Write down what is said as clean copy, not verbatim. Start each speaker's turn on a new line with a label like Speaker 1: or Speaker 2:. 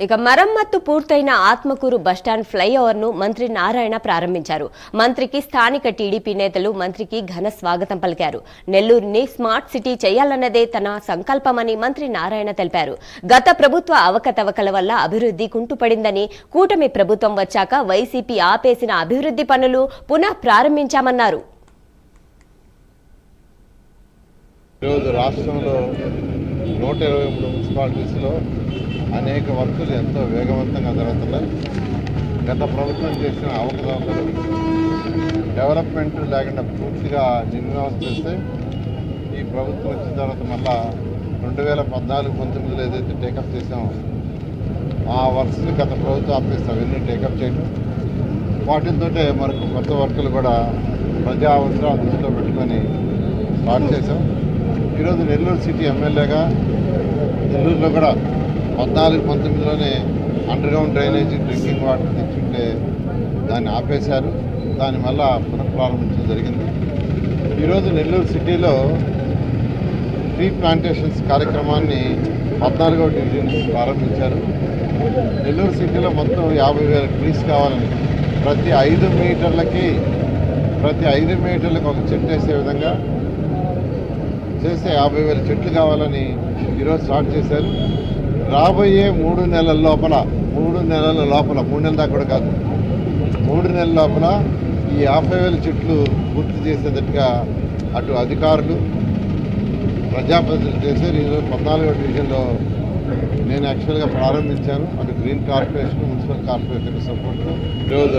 Speaker 1: ఇక మరమ్మత్తు పూర్తయిన ఆత్మకూరు బస్టాండ్ ఫ్లైఓవర్ ను మంత్రి నారాయణ ప్రారంభించారు. మంత్రికి స్థానిక టీడీపీ నేతలు మంత్రికి ఘన స్వాగతం పలికారు. నెల్లూరుని స్మార్ట్ సిటీ చేయాలన్నదే తన సంకల్పమని మంత్రి నారాయణ తెలిపారు. గత ప్రభుత్వ అవకతవకల వల్ల అభివృద్ధి కుంటుపడిందని, కూటమి ప్రభుత్వం వచ్చాక వైసీపీ ఆపేసిన అభివృద్ధి పనులు పునః ప్రారంభించామన్నారు.
Speaker 2: రాష్ట్రంలో 123 మున్సిపాలిటీస్లో అనేక వర్కులు ఎంతో వేగవంతంగా జరుగుతున్నాయి. గత ప్రభుత్వం చేసిన అవకతవకలు డెవలప్మెంట్ లేకుండా పూర్తిగా నిర్మాణం చేస్తే ఈ ప్రభుత్వం వచ్చిన తర్వాత మళ్ళా 2014-19లో ఏదైతే టేకప్ చేసామో ఆ వర్క్స్ని గత ప్రభుత్వం ఆపేస్తాం, అవన్నీ టేకప్ చేయడం. వాటితో మనకు కొత్త వర్కులు కూడా ప్రజా అవసరాలు దృష్టిలో పెట్టుకొని స్టార్ట్ చేసాం. ఈరోజు నెల్లూరు సిటీ ఎమ్మెల్యేగా నెల్లూరులో కూడా 14-19లోనే అండర్గ్రౌండ్ డ్రైనేజీ డ్రింకింగ్ వాటర్ తెచ్చుంటే దాన్ని ఆపేశారు. దాని వల్ల పునఃప్రారంభించడం జరిగింది. ఈరోజు నెల్లూరు సిటీలో ట్రీ ప్లాంటేషన్స్ కార్యక్రమాన్ని 14వ డివిజన్ ప్రారంభించారు. నెల్లూరు సిటీలో మొత్తం 50,000 ట్రీస్ కావాలని ప్రతి 5 మీటర్లకి ఒక చెట్టు వేసే విధంగా చేస్తే 50,000 చెట్లు కావాలని ఈరోజు స్టార్ట్ చేశారు. రాబోయే 3 నెలల లోపల 3 నెలల దాకా కూడా కాదు, 3 నెలల లోపల ఈ 50,000 చెట్లు పూర్తి చేసేటట్టుగా అటు అధికారులు ప్రజాప్రతినిధులు చేశారు. ఈరోజు 14వ డివిజన్లో నేను యాక్చువల్గా ప్రారంభించాను. అటు గ్రీన్ కార్పొరేషన్, మున్సిపల్ కార్పొరేషన్ సపోర్ట్తో ఈరోజు